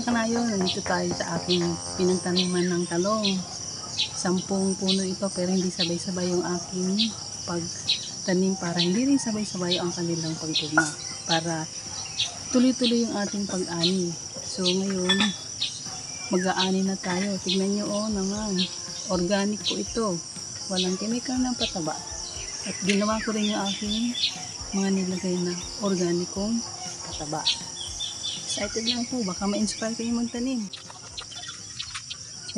mga kanayon, nandito tayo sa aking pinagtaniman ng talong. 10 puno ito pero hindi sabay-sabay yung aking pagtanim para hindi rin sabay-sabay ang kanilang pagtuma. Para tuloy-tuloy yung ating pag-ani. So ngayon, mag-aani na tayo. Tignan nyo naman, organic po ito. Walang chemical ng pataba. At ginawa ko rin yung aking mga nilagay na organikong pataba. Excited lang po, baka ma-inspire kayo magtanim.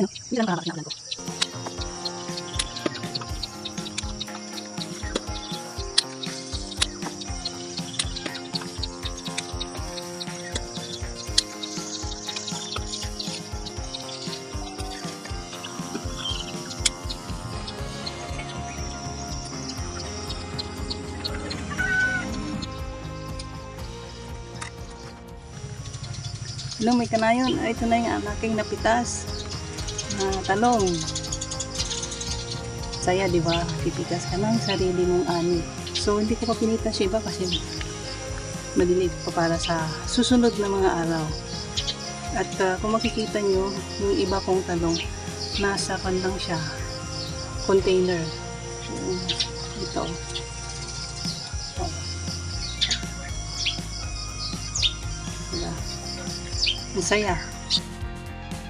Yan, ilang karapat na po. Hello, may kanayon. Ito na yung aking napitas na talong. Saya, di ba? Pipitas ka ng sarili mong ani. So, hindi ko pa pinitas yung iba kasi maliliit pa para sa susunod na mga araw. At kung makikita nyo, yung iba kong talong, nasa pan lang siya. Container. Ito. Masaya.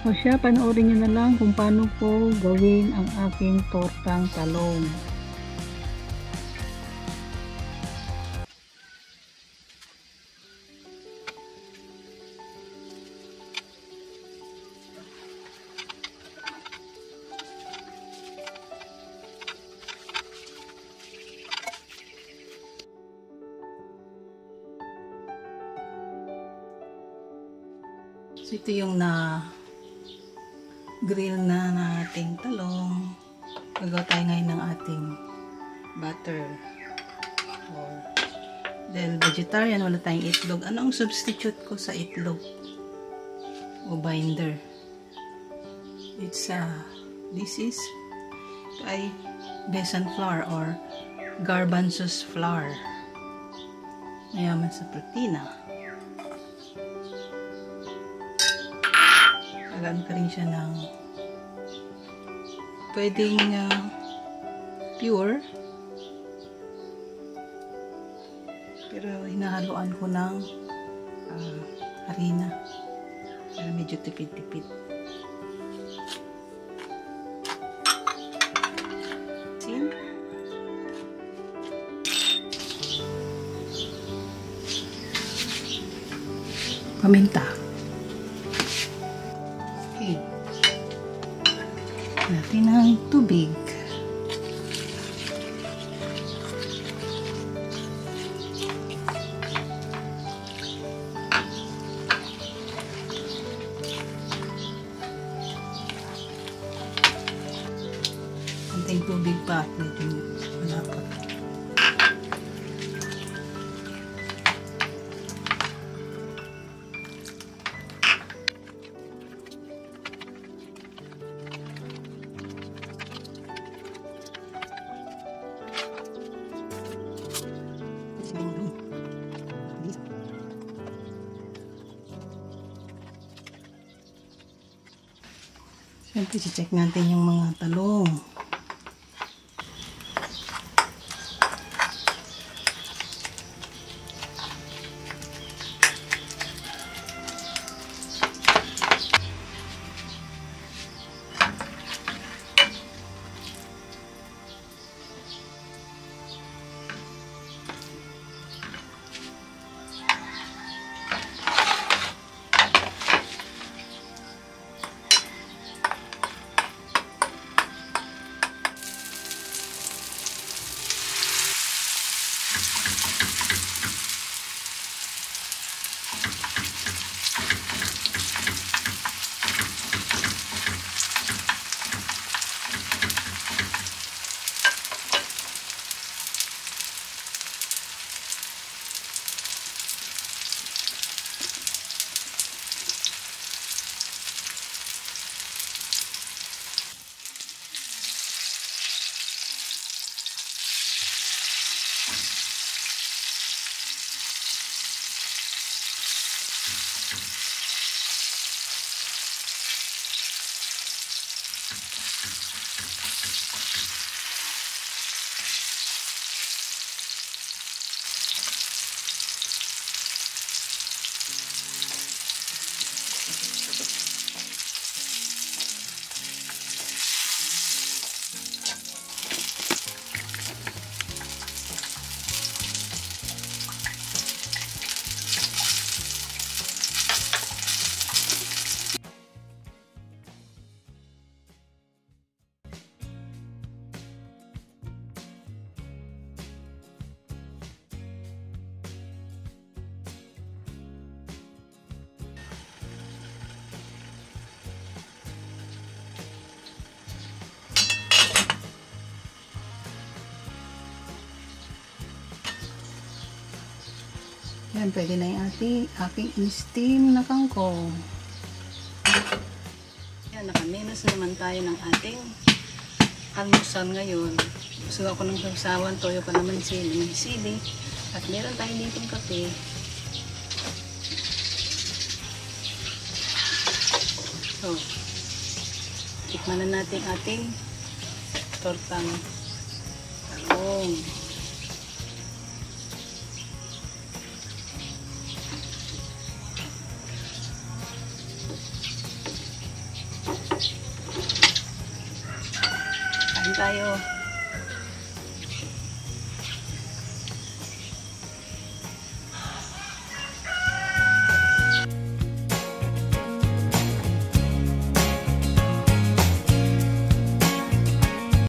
O siya, panoorin nyo na lang kung paano ko gawin ang aking tortang talong. So, ito yung grill na nating talong. Gagawa tayo ngayon ng ating butter. Dahil vegetarian, wala tayong itlog. Ano ang substitute ko sa itlog? O binder? It's this is ay besan flour or garbanzos flour. Mayaman sa protina. Alam ka rin siya ng pwedeng pure, pero hinahaluan ko ng harina para medyo tipid-tipid. Paminta. Natin ng tubig. Konting tubig pa at medyo malapot. Siyempre, check natin yung mga talong. Yan, pwede na yung aking in-steam na kangkong. Yan, nakaminos naman tayo ng ating almusal ngayon. Gusto ako ng sausawan, toyo pa naman sili. At meron tayo ditong kape. So, tikman na natin ating tortang talong. Kain tayo.